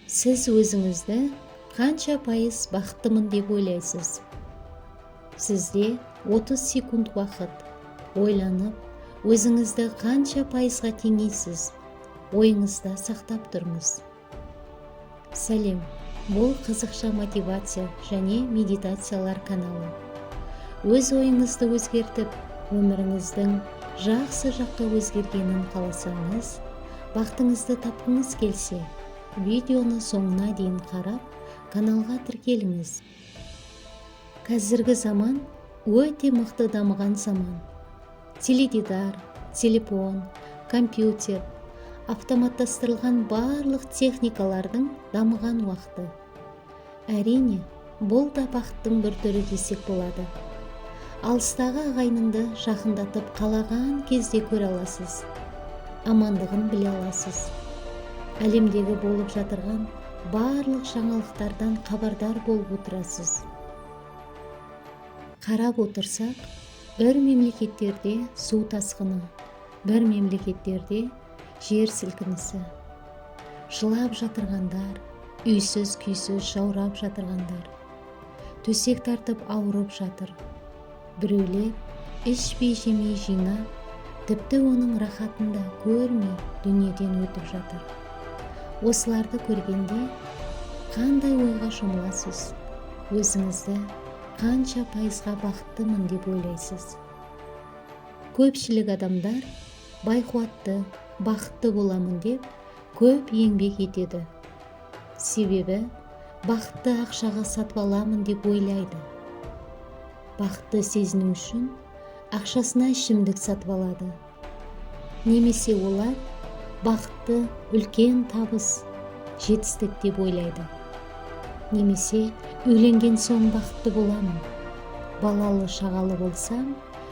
Сіз өзіңізді қанша пайыз бақыттымын деп ойлайсыз? Сізде 30 секунд уақыт. Ойланып, өзіңізді қанша пайызға теңейсіз? Ойыңызда сақтап тұрыңыз. Сәлем, бұл қызықша мотивация және медитациялар каналы. Өз ойыңызды өзгертіп, өміріңіздің жақсы жаққа өзгергенін қаласаңыз, бақытыңызды тапқыңыз келсе, видеоны соңына дейін қарап, каналға тіркеліңіз. Қазіргі заман өте мықты дамыған заман. Теледидар, телефон, компьютер, автоматтастырылған барлық техникалардың дамыған уақыты. Әрине, бұл да бақыттың бір түрі десек болады. Алыстағы ағайыныңды жақындатып қалаған кезде көре аласыз. Амандығын біле аласыз. Әлемдегі болып жатырған барлық жаңалықтардан хабардар болып отырасыз. Қарап отырсақ, бір мемлекеттерде су тасқыны, бір мемлекеттерде жер сілкінісі. Жылап жатырғандар, үйсіз-күйсіз жаурап жатырғандар. Төсек тартып ауырып жатыр. Біреулер ішпей-жемей жинап, тіпті оның рахатында көрмей дүниеден өтіп жатыр. Осыларды көргенде қандай ойға шомыласыз? Өзіңізді қанша пайызға бақыттымын деп ойлайсыз? Көпшілік адамдар байқуатты, бақытты боламын деп көп еңбек етеді. Себебі бақытты ақшаға сатып аламын деп ойлайды. Бақытты сезіну үшін ақшасына ішімдік сатып алады. Немесе олар бақытты үлкен табыс, жетістік деп ойлайды. Немесе үйленген соң бақытты боламын. Балалы шағалы болсам,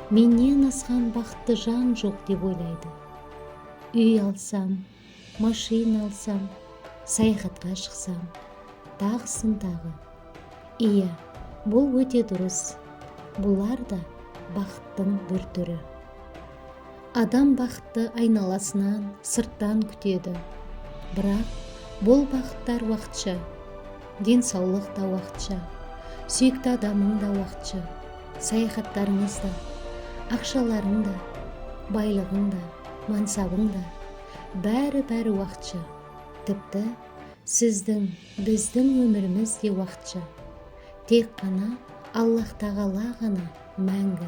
менен асқан бақытты жан жоқ деп ойлайды. Үй алсам, машина алсам, саяхатқа шықсам, тағысын тағы. Иә, бұл өте дұрыс. Бұлар да бақыттың бір түрі. Адам бақытты айналасынан, сырттан күтеді. Бірақ бұл бақыттар уақытша, денсаулық та уақытша, сүйікті адамың да уақытша, саяхаттарыңыз да, ақшаларың да, байлығың да, мансабың да, бәрі уақытша. Тіпті біздің өміріміз де уақытша. Тек қана Аллах тағала ғана мәңгі.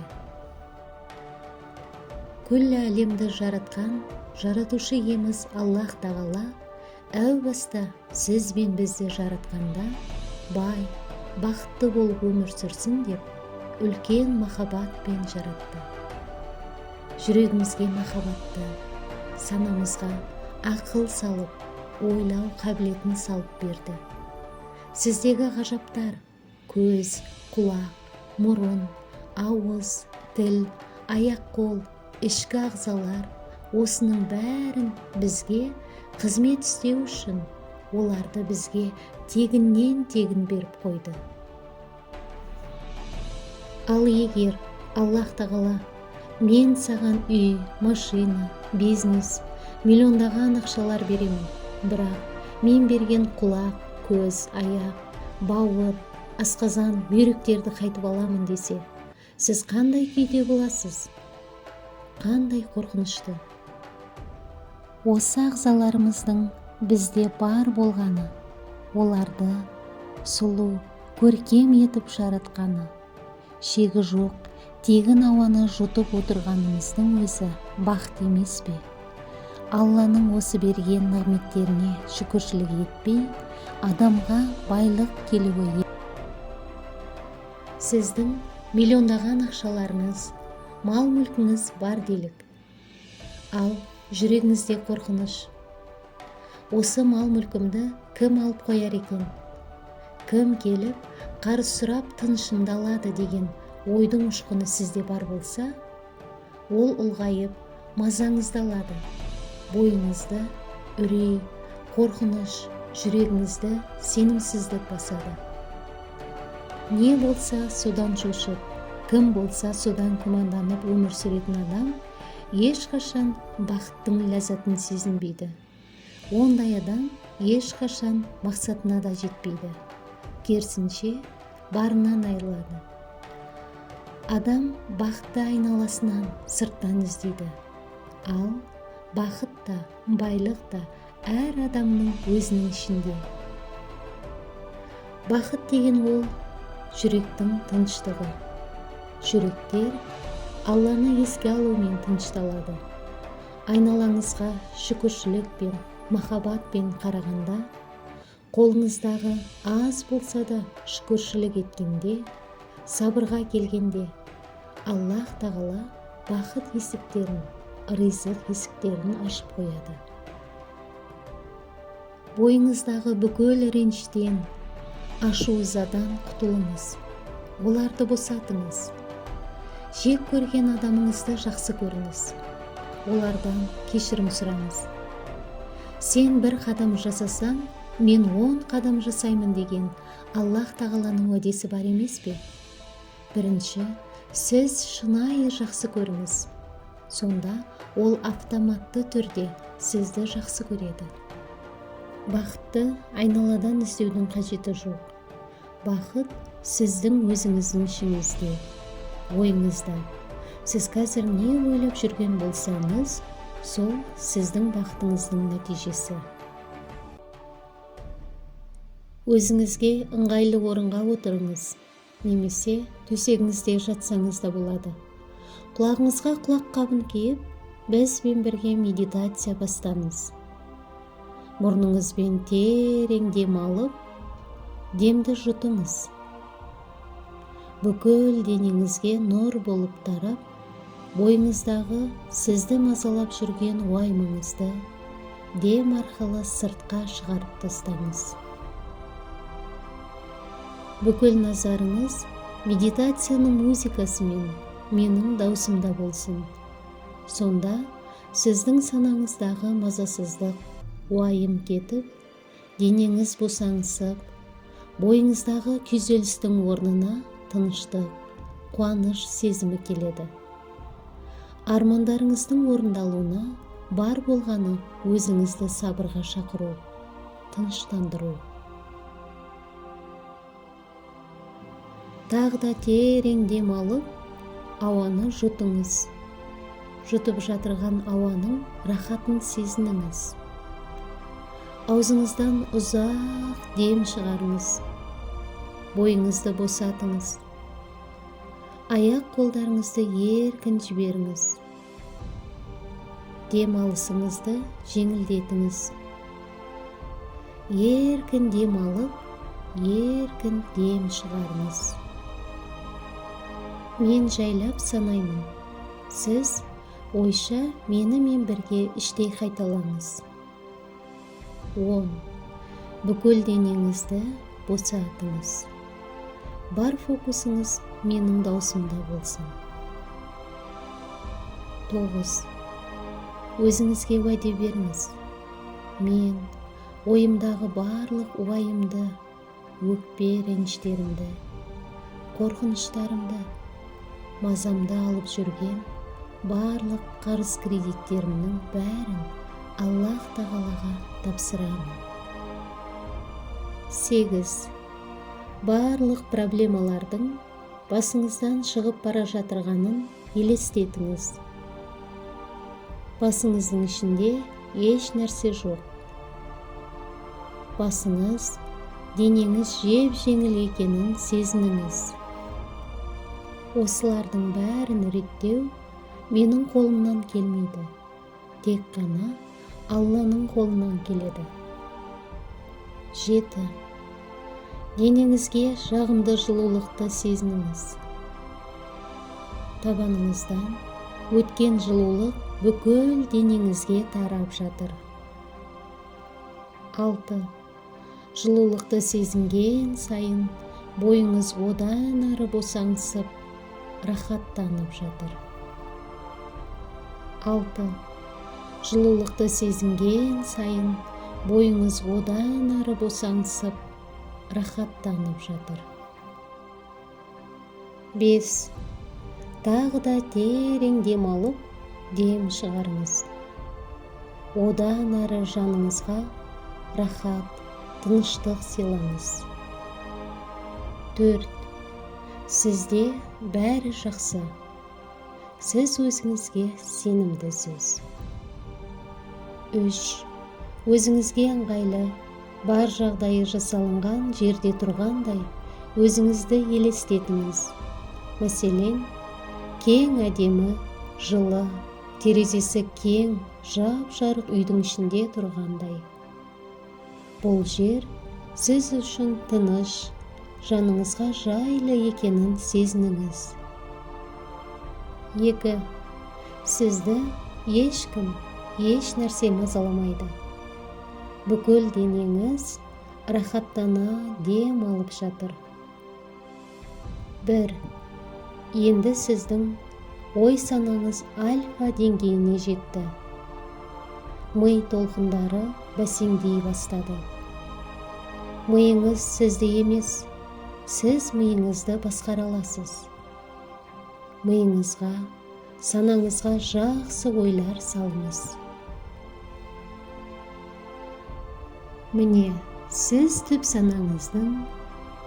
Күллі әлемді жаратқан, жаратушы иеміз Аллах тағала әу баста сіз бен бізді жаратқанда бай, бақытты болып өмір сүрсін деп, үлкен махаббатпен жаратты. Жүрегімізге махаббатты, санамызға ақыл салып, ойлау қабілетін салып берді. Сіздегі ғажаптар көз, құлақ, мұрын, ауыз, тіл, аяқ-қол, ішкі ағзалар, осының бәрін бізге қызмет істеу үшін оларды бізге тегіннен беріп қойды. Ал егер Аллах тағала мен саған үй, машина, бизнес, миллиондаған ақшалар беремін, бірақ мен берген құлақ, көз, аяқ, бауыр, асқазан, бүйректерді қайтып аламын десе, сіз қандай күйде боласыз? Қандай қорқынышты? Осы ағзаларымыздың бізде бар болғаны, оларды сұлу, көркем етіп жаратқаны, шегі жоқ, тегін ауаны жұтып отырғанымыздың өзі бақыт емес пе? Алланың осы берген нығметтеріне шүкіршілік етпей, адамға байлық келуі. Сіздің миллиондаған ақшаларыңыз, мал-мүлкіңіз бар делік. Ал жүрегіңізде қорқыныш. Осы мал-мүлкімді кім алып қояр екен? Кім келіп, қарыз сұрап тынышымды алады деген ойдың ұшқыны сізде бар болса, ол ұлғайып, мазаңызды алады. Бойыңызды үрей, қорқыныш, жүрегіңізді сенімсіздік басады. Не болса содан шошып, кім болса содан күмәнданып өмір сүретін адам ешқашан бақыттың ләззатын сезінбейді. Ондай адам ешқашан мақсатына да жетпейді. Керісінше, барынан айырылады. Адам бақытты айналасынан, сырттан іздейді. Ал бақыт та, байлық та әр адамның өзінің ішінде. Бақыт деген ол жүректің тыныштығы. Жүректер Алланы еске алумен тынышталады. Айналаңызға шүкіршілікпен, махаббатпен қарағанда, қолыңыздағы аз болса да шүкіршілік еткенде, сабырға келгенде, Аллах тағала бақыт есіктерін, ризық есіктерін ашып қояды. Бойыңыздағы бүкіл реніштен, ашу-ызадан құтылыңыз. Оларды босатыңыз. Жек көрген адамыңызды жақсы көріңіз. Олардан кешірім сұраңыз. Сен бір қадам жасасаң, мен 10 қадам жасаймын деген Аллах тағаланың уәдесі бар емес пе? Бірінші, сіз шынайы жақсы көріңіз. Сонда ол автоматты түрде сізді жақсы көреді. Бақытты айналадан іздеудің қажеті жоқ. Бақыт сіздің өзіңіздің ішіңізде, ойыңызда. Сіз қазір не ойлап жүрген болсаңыз, сол сіздің бақытыңыздың нәтижесі. Өзіңізге ыңғайлы орынға отырыңыз, немесе төсегіңізде жатсаңыз да болады. Құлағыңызға құлаққабын киіп, бізбен бірге медитация бастаңыз. Мұрныңызбен терең дем алып, демді жұтыңыз. Бүкіл денеңізге нұр болып тарап, бойыңыздағы сізді мазалап жүрген уайымыңызды дем арқылы сыртқа шығарып тастаңыз. Бүкіл назарыңыз медитацияның музыкасымен менің даусымда болсын. Сонда сіздің санаңыздағы мазасыздық, уайым кетіп, денеңіз босаңсып, бойыңыздағы күйзелістің орнына тыныштық, қуаныш сезімі келеді. Армандарыңыздың орындалуына бар болғаны өзіңізді сабырға шақыру, тыныштандыру. Тағы да терең дем алып, ауаны жұтыңыз. Жұтып жатырған ауаның рахатын сезініңіз. Аузыңыздан ұзақ дем шығарыңыз. Бойыңызды босатыңыз. Аяқ қолдарыңызды еркін жіберіңіз. Дем алысыңызды жеңілдетіңіз. Еркін дем алып, еркін дем шығарыңыз. Мен жайлап санаймын. Сіз ойша менімен бірге іштей қайталаңыз. 10. Бүкіл денеңізді босатыңыз. Бар фокусыңыз менің даусымда болсын. 9. Өзіңізге уәде беріңіз. Мен ойымдағы барлық уайымды, өкпе реніштерімді, қорқыныштарымды, мазамды алып жүрген барлық қарыз кредиттерімнің бәрін Аллах тағалаға тапсырамын. 8. Барлық проблемалардың басыңыздан шығып бара жатырғанын елестетіңіз. Басыңыздың ішінде еш нәрсе жоқ. Басыңыз, денеңіз жеп-жеңіл екенін сезініңіз. Осылардың бәрін реттеу менің қолымнан келмейді. Тек қана Алланың қолынан келеді. 7. Денеңізге жағымды жылулықты сезініңіз. Табаныңыздан өткен жылулық бүкіл денеңізге тарап жатыр. 6. Жылулықты сезінген сайын бойыңыз одан ары босаңсып, рахаттанып жатыр. 6. Жылулықты сезінген сайын бойыңыз одан ары босаңсып, рахаттанып жатыр. 5. Тағы да терең дем алып, дем шығарыңыз. Одан ары жаныңызға рахат, тыныштық сыйлаңыз. 4. Сізде бәрі жақсы. Сіз өзіңізге сенімдісіз. 3. Өзіңізге ыңғайлы, бар жағдайы жасалынған жерде тұрғандай өзіңізді елестетіңіз. Мәселен, кең әдемі, жылы, терезесі кең, жап-жарық үйдің ішінде тұрғандай. Бұл жер сіз үшін тыныш, жаныңызға жайлы екенін сезініңіз. 2. Сізді ешкім, еш нәрсе мазаламайды. Бүкіл денеңіз рахаттана дем алып жатыр. 1. Енді сіздің ой санаңыз альфа деңгейіне жетті. Ми толқындары бәсеңдей бастады. Миыңыз сізді емес, сіз миыңызды басқара аласыз. Миыңызға, санаңызға жақсы ойлар салыңыз. Міне, сіз түп санаңыздың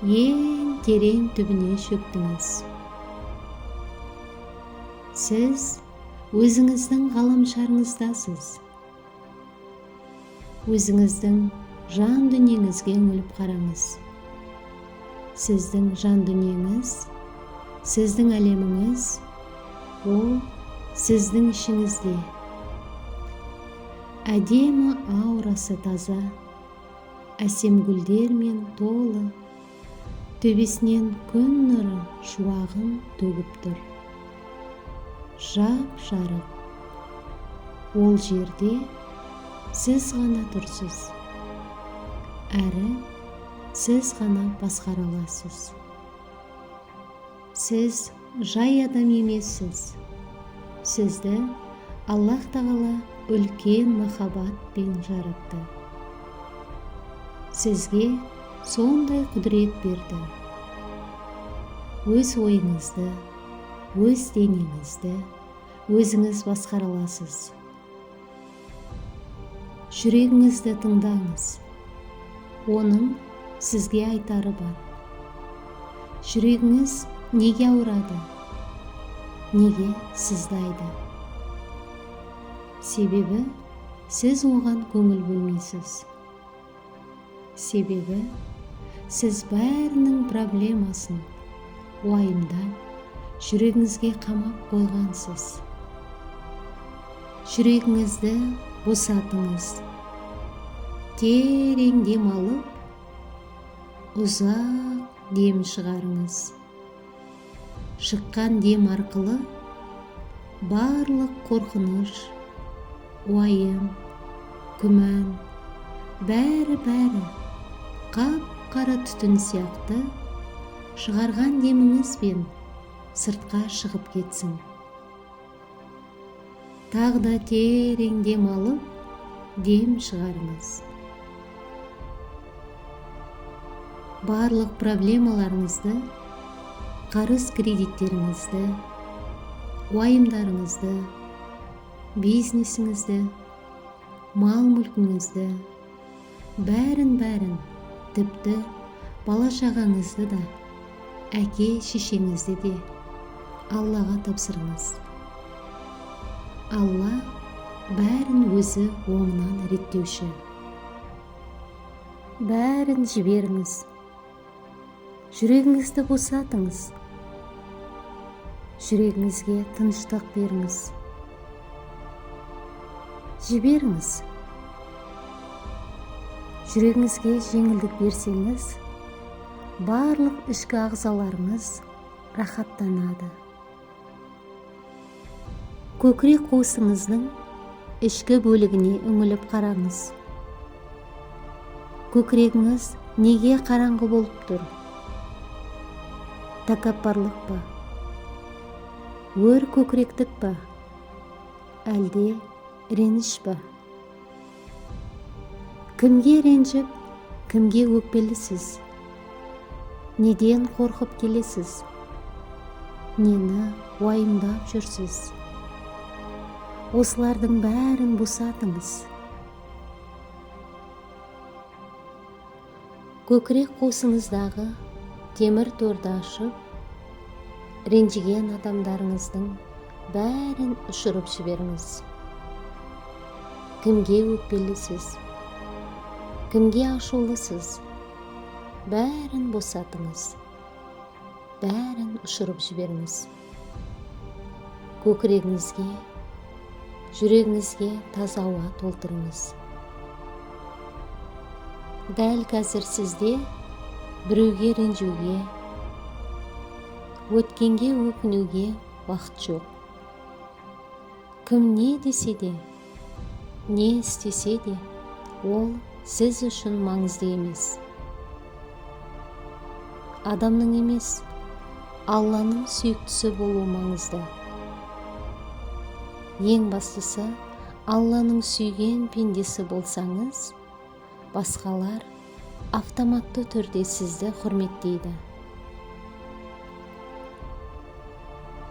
ең терең түбіне шөктіңіз. Сіз өзіңіздің ғаламшарыңыздасыз. Өзіңіздің жан дүниеңізге үңіліп қараңыз. Сіздің жан дүниеңіз, сіздің әлеміңіз, ол сіздің ішіңізде. Әдемі аурасы таза, әсем гүлдермен толы, төбесінен күн нұры шуағын төгіп тұр. Жап-жарық. Ол жерде сіз ғана тұрсыз. Әрі сіз ғана басқара аласыз. Сіз жай адам емессіз. Сізді Аллах Тағала үлкен махаббатпен жаратты. Сізге сондай құдірет берді. Өз ойыңызды, өз денеңізді өзіңіз басқара аласыз. Жүрегіңізді тыңдаңыз. Оның сізге айтары бар. Жүрегіңіз неге ауырады? Неге сыздайды? Себебі сіз оған көңіл бөлмейсіз. Себебі сіз бәрінің проблемасын уайымдап, жүрегіңізге қамап қойғансыз. Жүрегіңізді босатыңыз. Терең дем алып, ұзақ дем шығарыңыз. Шыққан дем арқылы барлық қорқыныш, уайым, күмән, бәрі қап-қара түтін сияқты шығарған деміңізбен сыртқа шығып кетсін. Тағы да терең дем алып, дем шығарыңыз. Барлық проблемаларыңызды, қарыз кредиттеріңізді, уайымдарыңызды, бизнесіңізді, мал-мүлкіңізді, бәрін, тіпті бала-шағаңызды да, әке-шешеңізді де Аллаға тапсырыңыз. Алла бәрін өзі оңынан реттеуші. Бәрін жіберіңіз. Жүрегіңізді босатыңыз. Жүрегіңізге тыныштық беріңіз. Жіберіңіз. Жүрегіңізге жеңілдік берсеңіз, барлық ішкі ағзаларыңыз рахаттанады. Көкірек қуысыңыздың ішкі бөлігіне үңіліп қараңыз. Көкірегіңіз неге қараңғы болып тұр? Тәкаппарлық па? Өр көкіректік па? Әлде реніш па? Кімге ренжіп, кімге өкпелісіз? Неден қорқып келесіз? Нені уайымдап жүрсіз? Осылардың бәрін босатыңыз. Көкірек қуысыңыздағы темір торды ашып, ренжіген адамдарыңыздың бәрін ұшырып жіберіңіз. Кімге өкпелісіз, кімге ашулысыз, бәрін босатыңыз, бәрін ұшырып жіберіңіз. Көкірегіңізге, жүрегіңізге таза ауа толтырыңыз. Дәл қазір сізде біреуге ренжуге, өткенге өкінуге уақыт жоқ. Кім не десе де, не істесе де, ол сіз үшін маңызды емес. Адамның емес, Алланың сүйіктісі болу маңызды. Ең бастысы, Алланың сүйген пендесі болсаңыз, басқалар автоматты түрде сізді құрметтейді.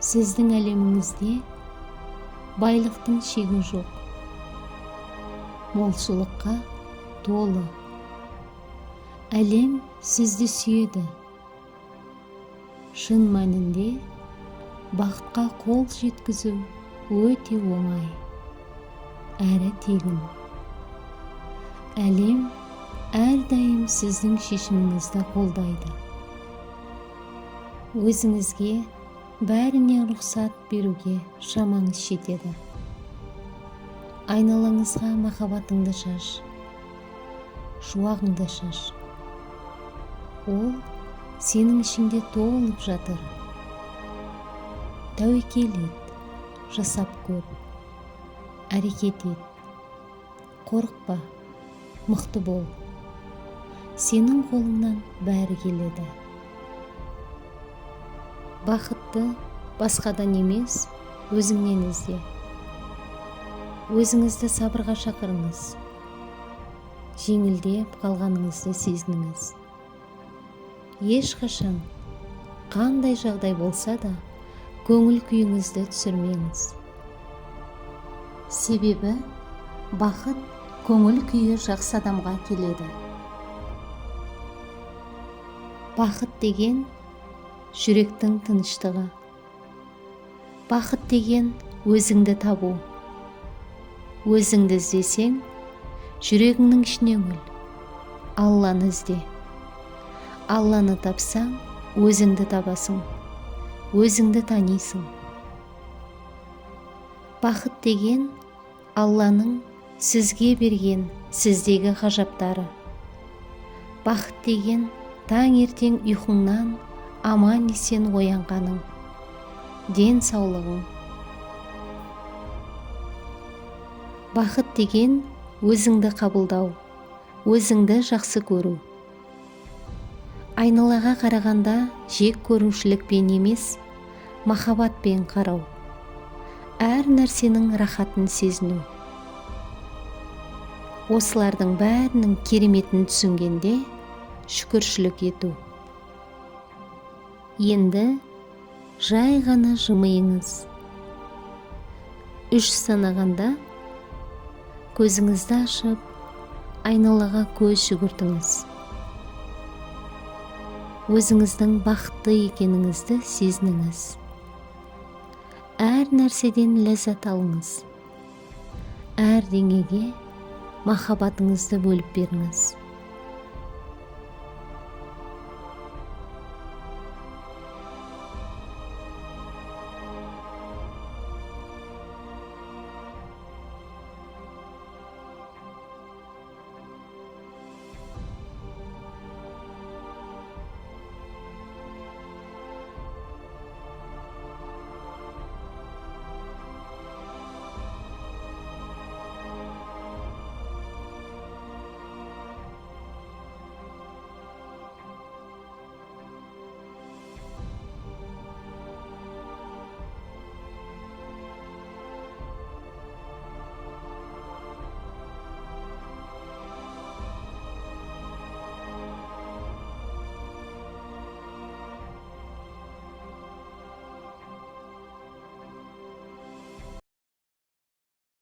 Сіздің әлеміңізде байлықтың шегі жоқ. Молшылыққа толы. Әлем сізді сүйеді. Шын мәнінде бақытқа қол жеткізу өте оңай, әрі тегін. Әлем әрдайым сіздің шешіміңізді қолдайды. Өзіңізге бәріне рұқсат беруге шамаңыз жетеді. Айналаңызға махаббатыңды шаш, шуағыңды шаш. Ол сенің ішінде толып жатыр. Тәуекел ет, жасап көр, әрекет ет. Қорықпа, мықты бол. Сенің қолыңнан бәрі келеді. Бақытты басқадан емес, өзіңнен ізде. Өзіңізді сабырға шақырыңыз. Жеңілдеп қалғаныңызды сезініңіз. Ешқашан, қандай жағдай болса да, көңіл күйіңізді түсірмеңіз. Себебі, бақыт көңіл күйі жақсы адамға келеді. Бақыт деген жүректің тыныштығы. Бақыт деген өзіңді табу. Өзіңді іздесең, жүрегіңнің ішіне үңіл. Алланы ізде. Алланы тапсаң, өзіңді табасың. Өзіңді танисың. Бақыт деген Алланың сізге берген сіздегі ғажаптары. Бақыт деген таңертең ұйқыңнан аман есен оянғаның, денсаулығың. Бақыт деген өзіңді қабылдау, өзіңді жақсы көру. Айналаға қарағанда жек көрушілікпен емес, махаббатпен қарау. Әр нәрсенің рахатын сезіну. Осылардың бәрінің кереметін түсінгенде шүкіршілік ету. Енді жай ғана жымиыңыз. 3 санағанда көзіңізді ашып, айналаға көз жүгіртіңіз. Өзіңіздің бақытты екеніңізді сезініңіз. Әр нәрседен ләззат алыңыз. Әр деңгейге махаббатыңызды бөліп беріңіз.